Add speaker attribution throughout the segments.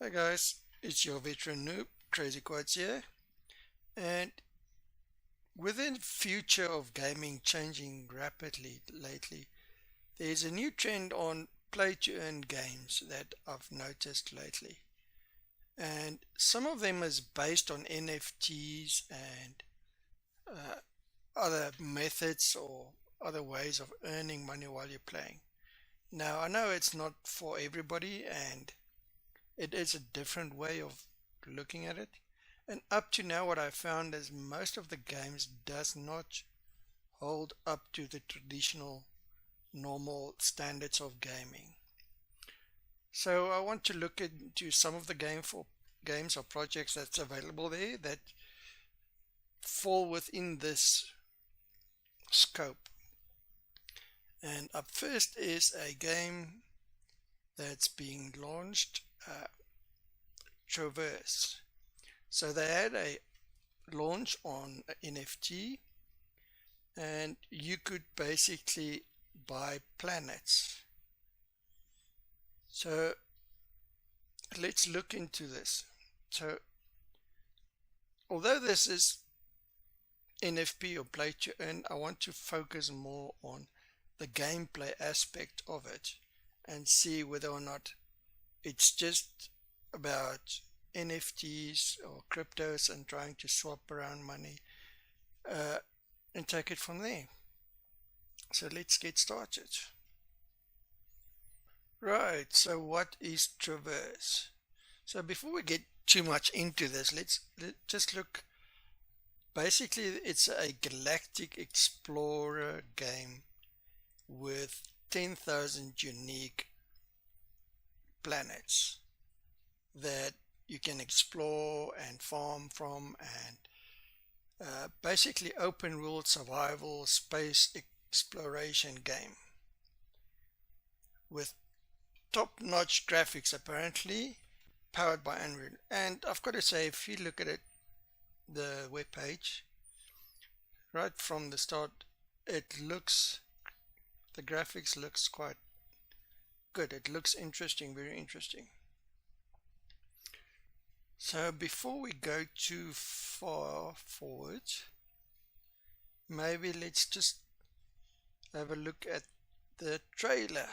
Speaker 1: Hi guys, it's your veteran noob, Crazy Quads here, and with the future of gaming changing rapidly lately, there's a new trend on play-to-earn games that I've noticed lately, and some of them is based on NFTs and other methods or other ways of earning money while you're playing. Now, I know it's not for everybody and it is a different way of looking at it. And up to now, what I found is most of the games does not hold up to the traditional normal standards of gaming. So I want to look into some of the games or projects that's available there that fall within this scope. And up first is a game that's being launched, Troverse. So they had a launch on NFT, and you could basically buy planets. So let's look into this. So although this is NFP or play to earn, I want to focus more on the gameplay aspect of it and see whether or not it's just about NFTs or cryptos and trying to swap around money and take it from there. So let's get started. Right, so what is Troverse? So before we get too much into this, let's just look. Basically, it's a galactic explorer game with 10,000 unique planets that you can explore and farm from, and basically open world survival space exploration game with top-notch graphics, apparently powered by Unreal. And I've got to say, if you look at it, the web page right from the start, the graphics looks quite good. It looks interesting, very interesting. So before we go too far forward, maybe let's just have a look at the trailer.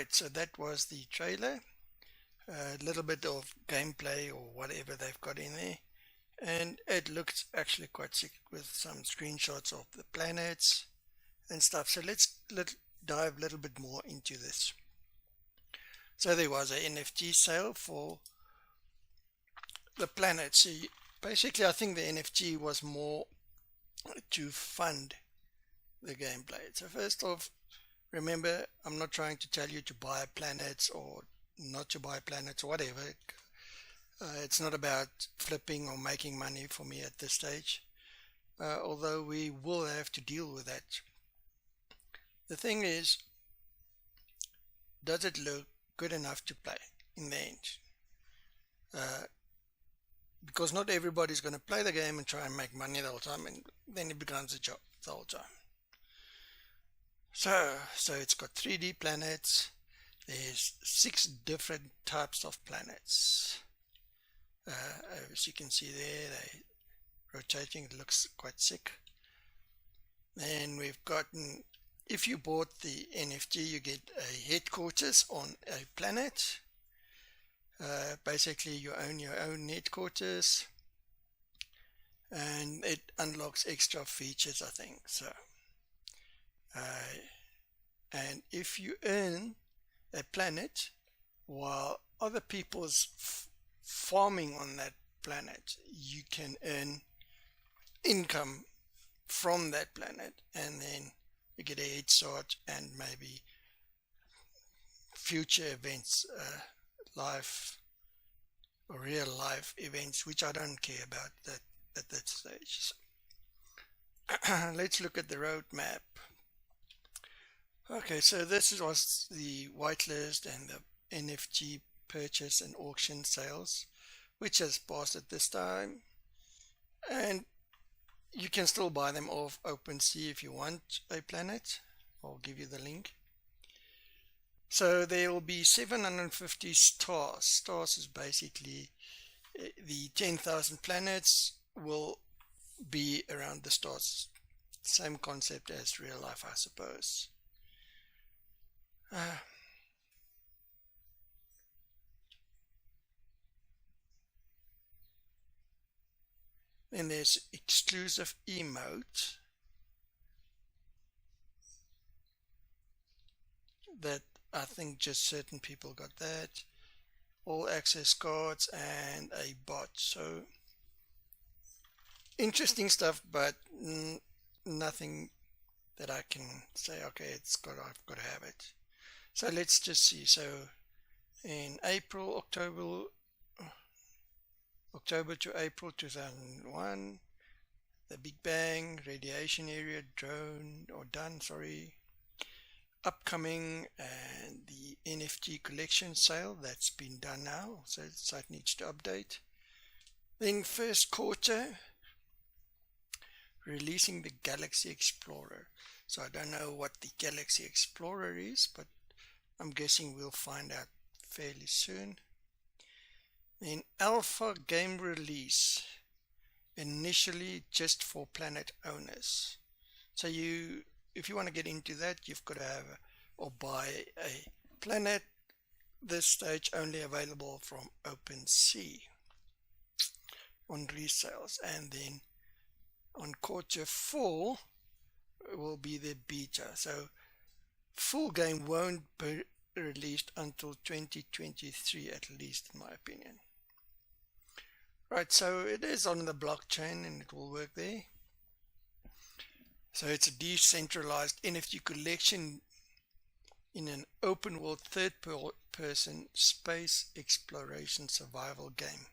Speaker 1: Right, so that was the trailer. A little bit of gameplay or whatever they've got in there, and it looks actually quite sick with some screenshots of the planets and stuff. So let's dive a little bit more into this. So there was an NFT sale for the planet. So basically I think the NFT was more to fund the gameplay. So first off, remember, I'm not trying to tell you to buy planets or not to buy planets or whatever. It's not about flipping or making money for me at this stage, although we will have to deal with that. The thing is, does it look good enough to play in the end? Because not everybody's going to play the game and try and make money the whole time, and then it becomes a job the whole time. So it's got 3D planets. There's 6 different types of planets. As you can see there, they're rotating. It looks quite sick. Then we've gotten, if you bought the NFT, you get a headquarters on a planet. Basically you own your own headquarters, and it unlocks extra features, I think so. And if you earn a planet while other people's farming on that planet, you can earn income from that planet, and then you get a head start and maybe future events, life or real life events, which I don't care about that at that stage. Let's look at the roadmap. Okay, so this was the whitelist and the NFT purchase and auction sales, which has passed at this time, and you can still buy them off Opensea if you want a planet. I'll give you the link. So there will be 750 stars. Stars is basically the 10,000 planets will be around the stars. Same concept as real life, I suppose. Then there's exclusive emote that I think just certain people got that. All access cards and a bot. So interesting stuff, but nothing that I can say, okay, I've got to have it. So let's just see. So in October to April 2001, the Big Bang, radiation area, drone, or done, sorry, upcoming, and the NFT collection sale, that's been done now, so the site needs to update. Then first quarter, releasing the Galaxy Explorer. So I don't know what the Galaxy Explorer is, but I'm guessing we'll find out fairly soon. Then alpha game release, initially just for planet owners. So if you want to get into that, you've got to have or buy a planet. This stage only available from Opensea on resales, and then on quarter 4 will be the beta. So full game won't be released until 2023 at least, in my opinion. Right, so it is on the blockchain and it will work there. So it's a decentralized NFT collection in an open world third person space exploration survival game,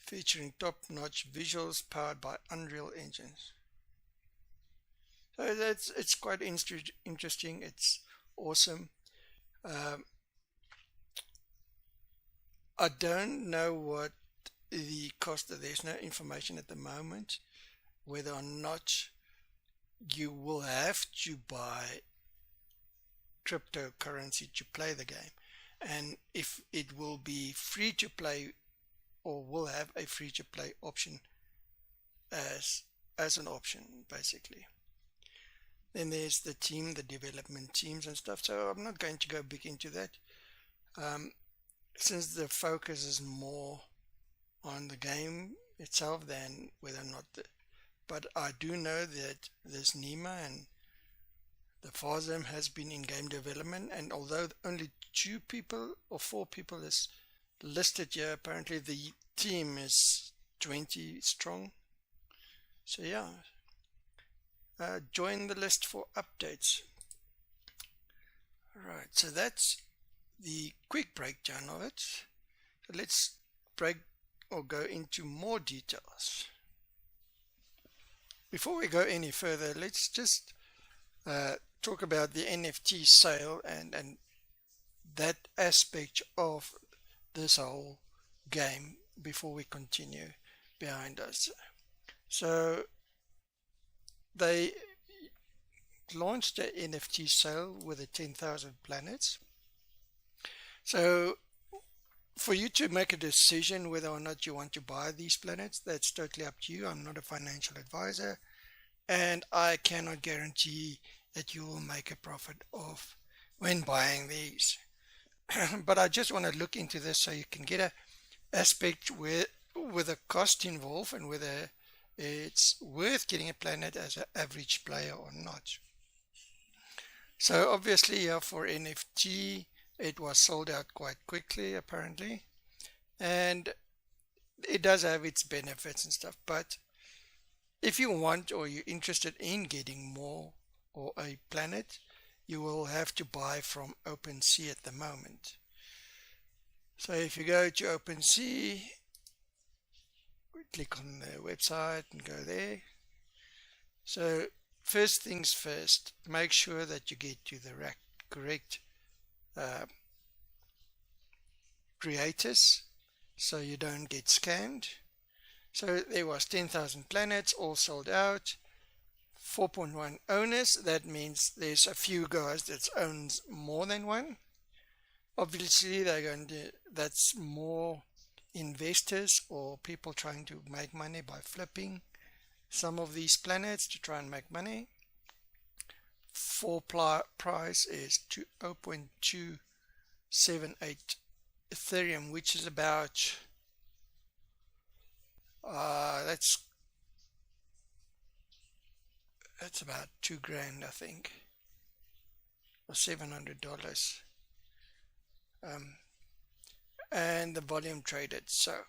Speaker 1: featuring top-notch visuals powered by Unreal engines. So it's quite interesting. It's awesome. I don't know what the cost of, there's no information at the moment whether or not you will have to buy cryptocurrency to play the game, and if it will be free to play or will have a free to play option as an option, basically. Then there's the team, the development teams and stuff. So I'm not going to go big into that, since the focus is more on the game itself than whether or not but I do know that this Nima and the Fazem has been in game development, and although only 2 people or 4 people is listed here, apparently the team is 20 strong. So yeah, join the list for updates. Right, so that's the quick breakdown of it. So let's break or go into more details. Before we go any further, let's just talk about the NFT sale and that aspect of this whole game before we continue behind us. So they launched an NFT sale with the 10,000 planets. So for you to make a decision whether or not you want to buy these planets, that's totally up to you. I'm not a financial advisor, and I cannot guarantee that you will make a profit off when buying these. But I just want to look into this so you can get a aspect with a cost involved and whether it's worth getting a planet as an average player or not. So obviously, for NFT, it was sold out quite quickly apparently, and it does have its benefits and stuff. But if you want or you're interested in getting more or a planet, you will have to buy from Opensea at the moment. So if you go to Opensea, click on the website and go there. So first things first, make sure that you get to the correct creators so you don't get scammed. So there was 10,000 planets, all sold out. 4.1 owners, that means there's a few guys that owns more than one. Obviously that's more investors or people trying to make money by flipping some of these planets to try and make money. Floor price is 0.278 Ethereum, which is about that's about $2,000, I think, or $700. And the volume traded. So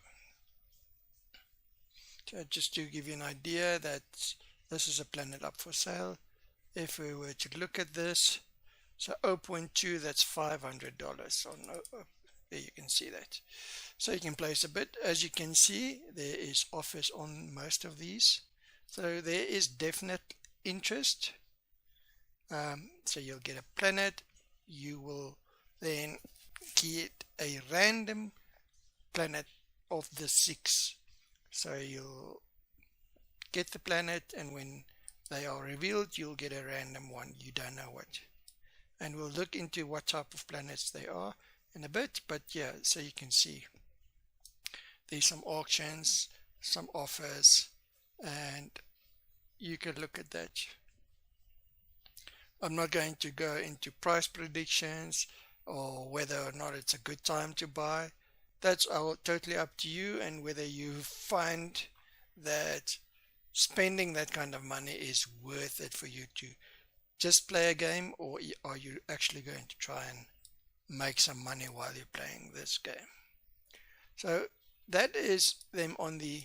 Speaker 1: just to give you an idea that this is a planet up for sale. If we were to look at this, so 0.2, that's $500. There you can see that. So you can place a bid. As you can see, there is offers on most of these. So there is definite interest. So you'll get a planet. You will then get a random planet of the 6. So you'll get the planet, and when they are revealed, you'll get a random one. You don't know what. And we'll look into what type of planets they are in a bit. But yeah, so you can see there's some auctions, some offers, and you can look at that. I'm not going to go into price predictions or whether or not it's a good time to buy. That's totally up to you, and whether you find that spending that kind of money is worth it for you to just play a game, or are you actually going to try and make some money while you're playing this game. So that is them on the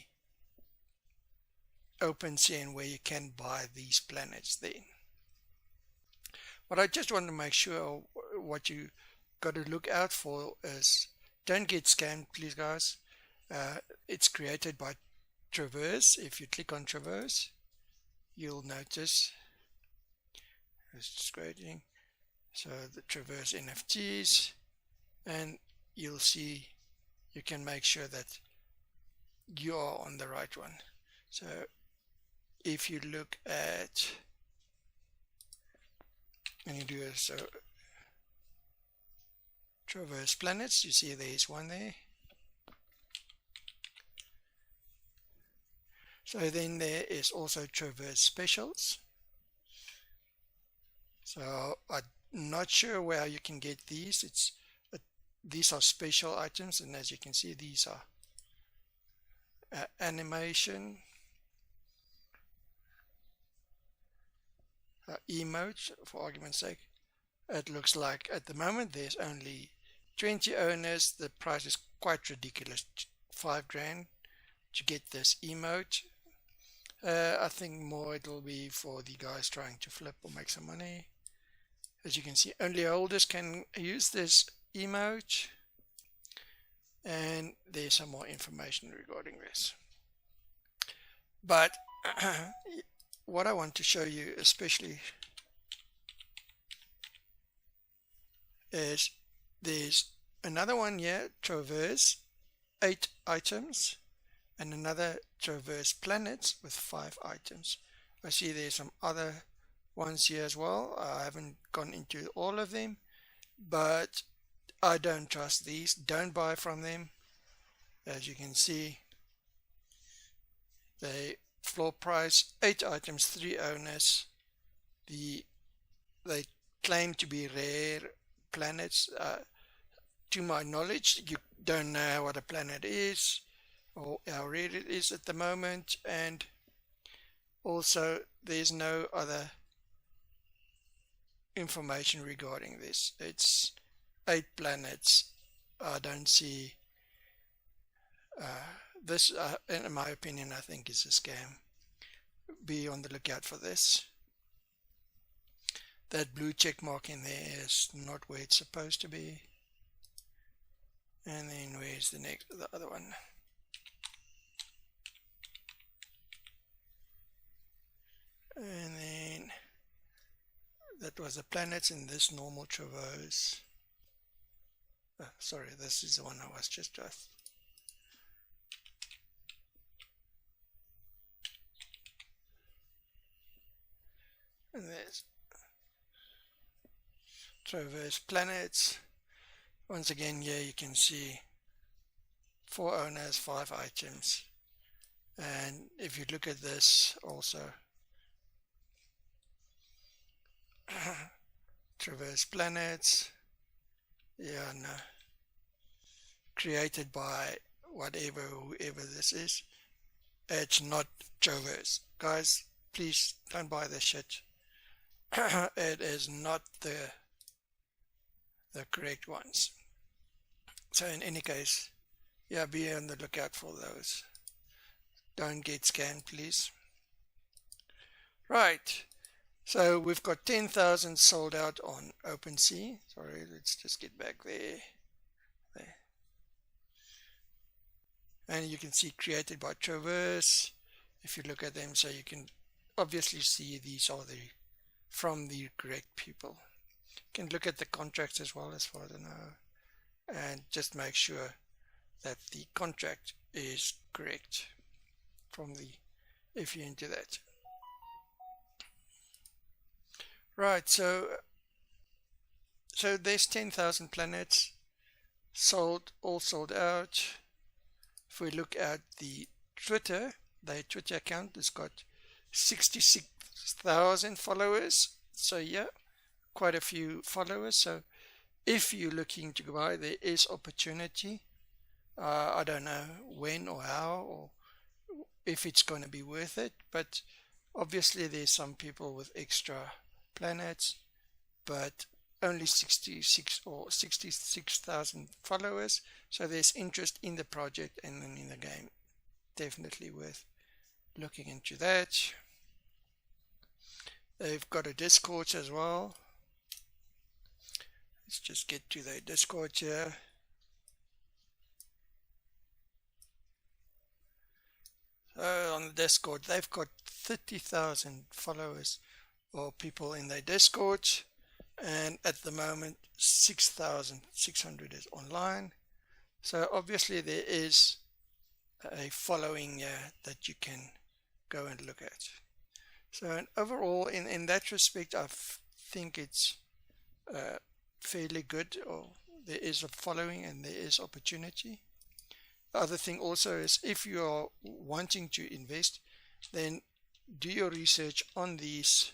Speaker 1: Opensea and where you can buy these planets then. But I just want to make sure what you got to look out for is don't get scammed, please guys. It's created by Troverse. If you click on Troverse, you'll notice it's scrolling. So the Troverse NFTs, and you'll see you can make sure that you are on the right one. So if you look at and you do so Troverse planets, you see there's one there. So then there is also Troverse specials. So I'm not sure where you can get these. These are special items, and as you can see, these are animation, emotes, for argument's sake. It looks like at the moment there's only 20 owners. The price is quite ridiculous, $5,000 to get this emote. I think more it'll be for the guys trying to flip or make some money. As you can see, only holders can use this emote, and there's some more information regarding this. But what I want to show you especially is there's another one here, Troverse, 8 items, and another Troverse planets with 5 items. I see there's some other ones here as well. I haven't gone into all of them, but I don't trust these. Don't buy from them. As you can see, the floor price, 8 items, 3 owners. They claim to be rare planets. To my knowledge, you don't know what a planet is or how rare it is at the moment, and also there's no other information regarding this. It's 8 planets. I don't see this, in my opinion, I think is a scam. Be on the lookout for this. That blue check mark in there is not where it's supposed to be. And then where's the other one? And then that was the planets in this normal Troverse. Sorry, this is the one I was just with. And there's Troverse planets. Once again, here you can see 4 owners, 5 items. And if you look at this also, Troverse planets, yeah, no, created by whoever this is. It's not Troverse. Guys, please don't buy this shit. It is not the correct ones. So in any case, yeah, be on the lookout for those. Don't get scammed, please. Right, so we've got 10,000 sold out on Opensea. Sorry, let's just get back there. And you can see created by Troverse. If you look at them, so you can obviously see these are from the correct people. You can look at the contracts as well, as far as I know, and just make sure that the contract is correct if you're into that. Right, so there's 10,000 planets all sold out. If we look at the Twitter account has got 66,000 followers. So yeah, quite a few followers. So if you're looking to buy, there is opportunity. I don't know when or how, or if it's going to be worth it, but obviously there's some people with extra planets, but only 66,000 followers. So there's interest in the project and in the game. Definitely worth looking into that. They've got a Discord as well. Let's just get to their Discord here. So on the Discord, they've got 30,000 followers or people in their Discord, and at the moment 6,600 is online. So obviously there is a following that you can go and look at. So overall, in that respect, I think it's fairly good, or there is a following and there is opportunity. The other thing also is, if you are wanting to invest, then do your research on these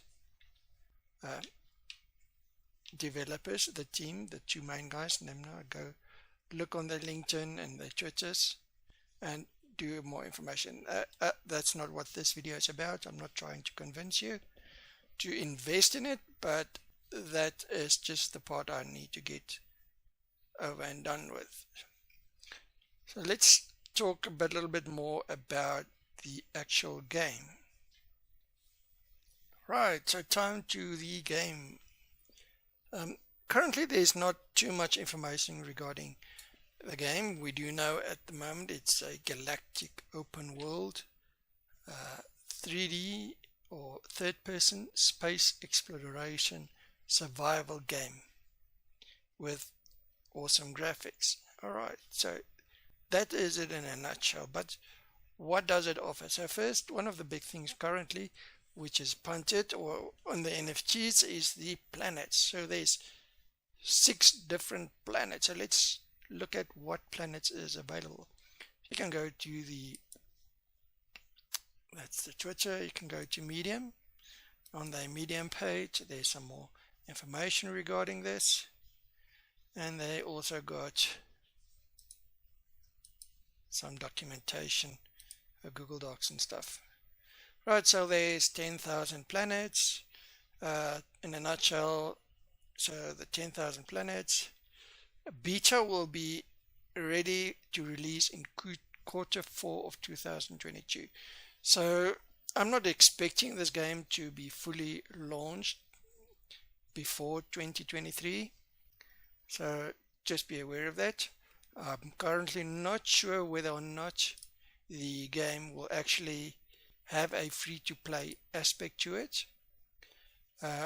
Speaker 1: developers, the team, the two main guys. Name now, go look on their LinkedIn and their Twitters and do more information. That's not what this video is about. I'm not trying to convince you to invest in it, but that is just the part I need to get over and done with. So let's talk a little bit more about the actual game. Right, so time to the game. Currently there's not too much information regarding the game. We do know at the moment it's a galactic open world 3D or third-person space exploration survival game with awesome graphics. Alright, so that is it in a nutshell, but what does it offer? So first, one of the big things currently, which is punted or on the NFTs, is the planets. So there's 6 different planets. So let's look at what planets is available. You can go to that's the Twitter. You can go to Medium. On the Medium page, there's some more information regarding this, and they also got some documentation, Google Docs and stuff. Right, so there's 10,000 planets in a nutshell. So the 10,000 planets. Beta will be ready to release in Q4 of 2022. So I'm not expecting this game to be fully launched before 2023. So just be aware of that. I'm currently not sure whether or not the game will actually have a free-to-play aspect to it.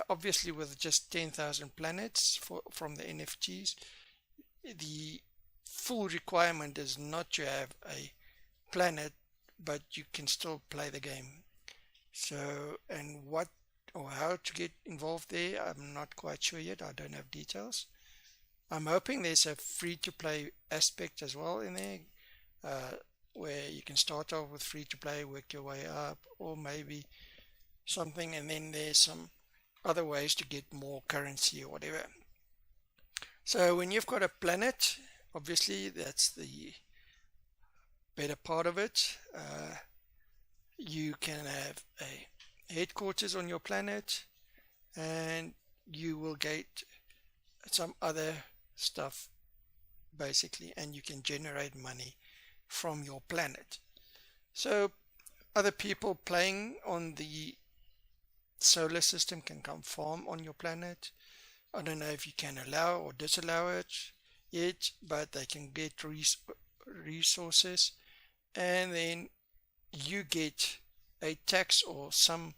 Speaker 1: Obviously, with just 10,000 planets from the NFTs, the full requirement is not to have a planet, but you can still play the game. So, and what or how to get involved there, I'm not quite sure yet. I don't have details. I'm hoping there's a free-to-play aspect as well in there, where you can start off with free-to-play, work your way up, or maybe something, and then there's some other ways to get more currency or whatever. So when you've got a planet, obviously that's the better part of it. You can have a headquarters on your planet, and you will get some other stuff basically, and you can generate money from your planet. So other people playing on the solar system can come farm on your planet. I don't know if you can allow or disallow it yet, but they can get resources, and then you get a tax or some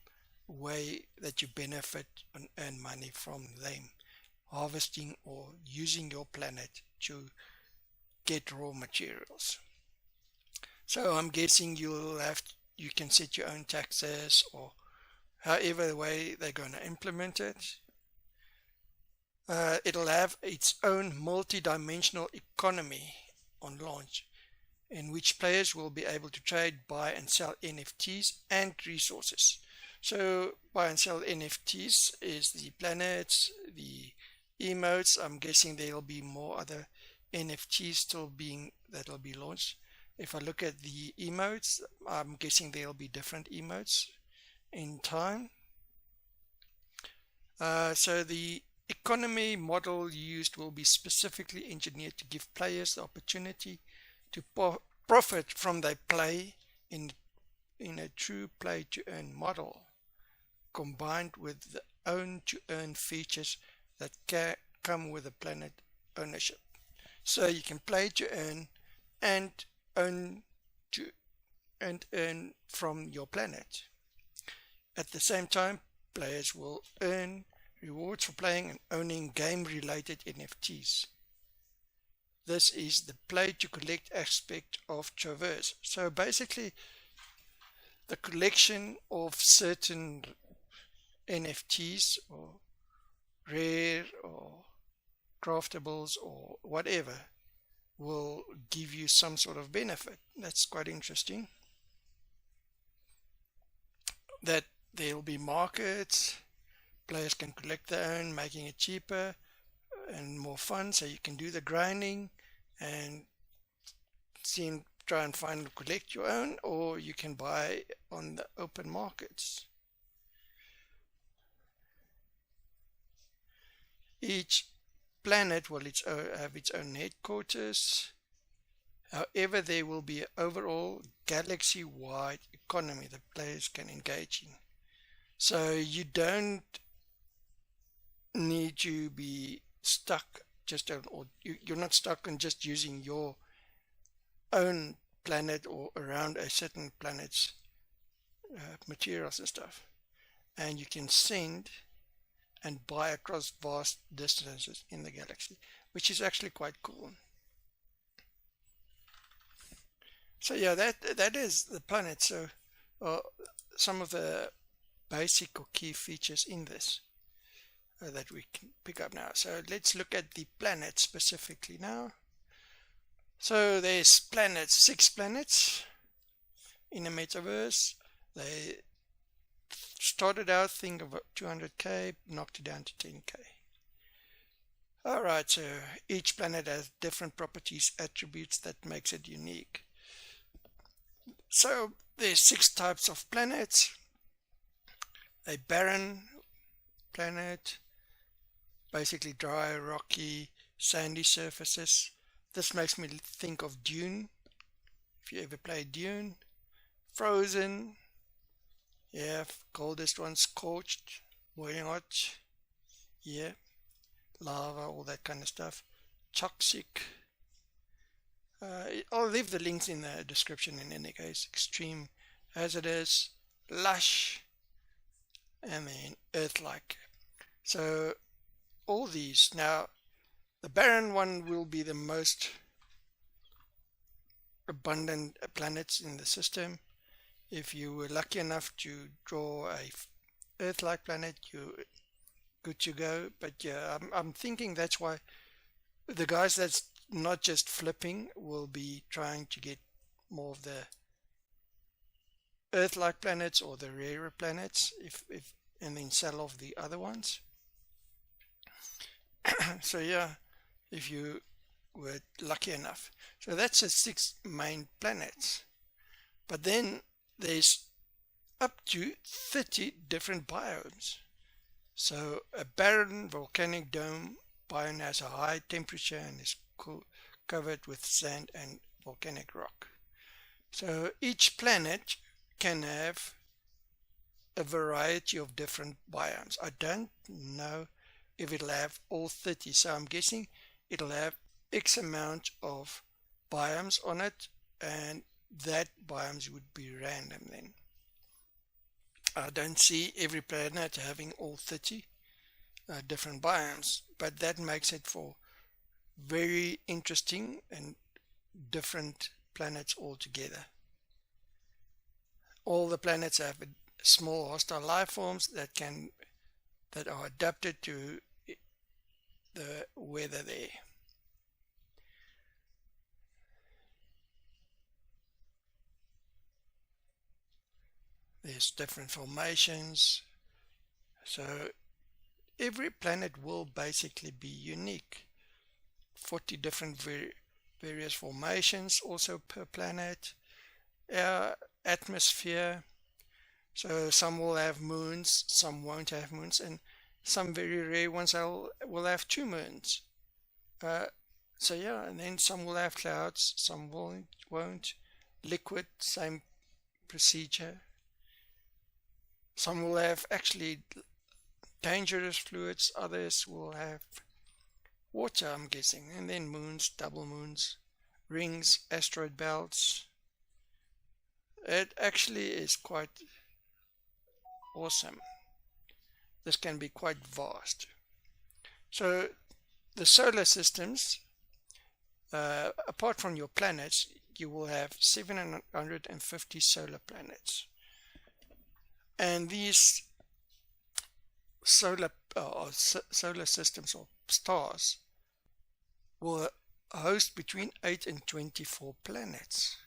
Speaker 1: way that you benefit and earn money from them harvesting or using your planet to get raw materials. So I'm guessing you can set your own taxes, or however the way they're going to implement it. It'll have its own multi-dimensional economy on launch, in which players will be able to trade, buy and sell NFTs and resources. So buy and sell NFTs is the planets, the emotes. I'm guessing there'll be more other NFTs still that'll be launched. If I look at the emotes, I'm guessing there'll be different emotes in time. So the economy model used will be specifically engineered to give players the opportunity to profit from their play in a true play to earn model, combined with the own to earn features that come with the planet ownership. So you can play to earn and earn from your planet. At the same time, players will earn rewards for playing and owning game-related NFTs. This is the play to collect aspect of Troverse. So basically, the collection of certain NFTs or rare or craftables or whatever will give you some sort of benefit. That's quite interesting. That there will be markets players can collect their own, making it cheaper and more fun, so you can do the grinding and try and find and collect your own, or you can buy on the open markets. Each planet will have its own headquarters. However, there will be an overall galaxy-wide economy that players can engage in. So you don't need to be stuck you're not stuck on just using your own planet or around a certain planet's materials and stuff. And you can send and buy across vast distances in the galaxy, which is actually quite cool. So yeah, that is the planet. So some of the basic or key features in this that we can pick up now. So let's look at the planet specifically now. So there's planets, 6 planets in the metaverse. They started out, think of 200k, knocked it down to 10k. Alright, so each planet has different properties, attributes that makes it unique. So there's 6 types of planets. A barren planet, basically dry, rocky, sandy surfaces. This makes me think of Dune, if you ever played Dune. Frozen, yeah, coldest one, scorched, boiling hot, yeah, lava, all that kind of stuff. Toxic, I'll leave the links in the description in any case. Extreme, hazardous, lush, and then Earth-like. So all these. Now the barren one will be the most abundant planets in the system. If you were lucky enough to draw a Earth-like planet, you're good to go. But yeah, I'm thinking that's why the guys that's not just flipping will be trying to get more of the Earth-like planets or the rarer planets, and then sell off the other ones. So yeah, if you were lucky enough. So that's the 6 main planets. But then there's up to 30 different biomes. So a barren volcanic dome biome has a high temperature and is covered with sand and volcanic rock. So each planet can have a variety of different biomes. I don't know if it'll have all 30, so I'm guessing it'll have X amount of biomes on it, and that biomes would be random then. I don't see every planet having all 30 different biomes, but that makes it for very interesting and different planets altogether. All the planets have small hostile life forms that are adapted to the weather there. There's different formations. So every planet will basically be unique. 40 different various formations also per planet. Atmosphere. So some will have moons, some won't have moons, and some very rare ones will have 2 moons. So yeah, and then some will have clouds, some won't. Liquid, same procedure. Some will have actually dangerous fluids, others will have water, I'm guessing, and then moons, double moons, rings, asteroid belts. It actually is quite awesome. This can be quite vast. So the solar systems, apart from your planets, you will have 750 solar planets. And these solar systems or stars will host between 8 and 24 planets.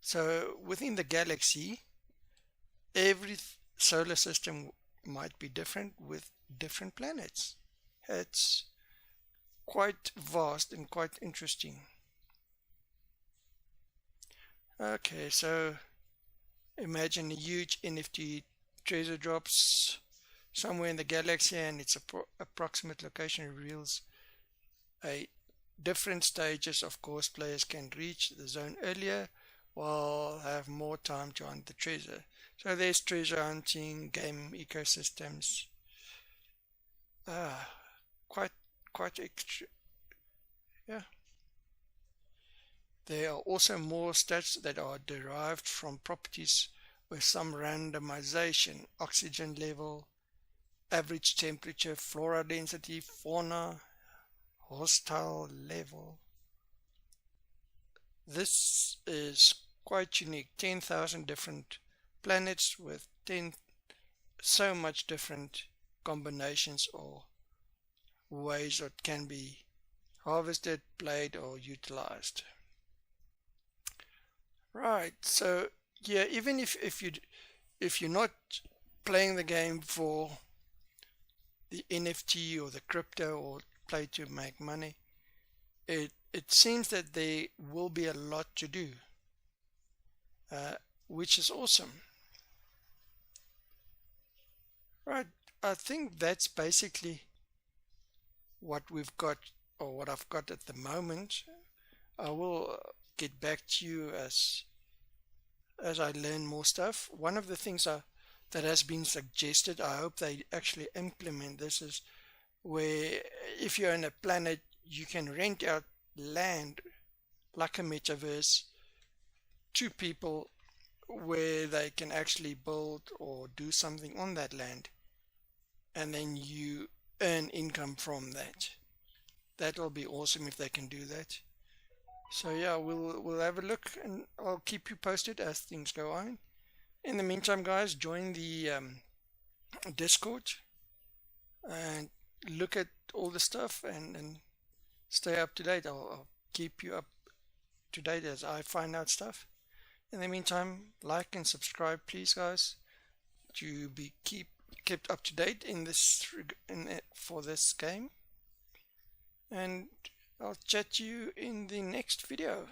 Speaker 1: So within the galaxy, every solar system might be different with different planets. It's quite vast and quite interesting. Okay, so imagine a huge NFT treasure drops somewhere in the galaxy, and its approximate location reveals a different stages. Of course, players can reach the zone earlier while have more time to hunt the treasure. So there's treasure hunting, game ecosystems. Quite extra. Yeah. There are also more stats that are derived from properties with some randomization: oxygen level, average temperature, flora density, fauna, hostile level. This is quite unique. 10,000 different planets with so much different combinations or ways that can be harvested, played, or utilized. Right, so yeah, even if you're not playing the game for the NFT or the crypto or play to make money, it seems that there will be a lot to do, which is awesome. Right, I think that's basically what we've got, or what I've got at the moment. I will get back to you as I learn more stuff. One of the things that has been suggested, I hope they actually implement this, is where if you're on a planet, you can rent out land like a metaverse to people where they can actually build or do something on that land, and then you earn income from that. That will be awesome if they can do that. So yeah, we'll have a look, and I'll keep you posted as things go on. In the meantime, guys, join the Discord and look at all the stuff and stay up to date. I'll keep you up to date as I find out stuff. In the meantime, like and subscribe, please, guys, to be kept up to date for this game. And I'll chat to you in the next video.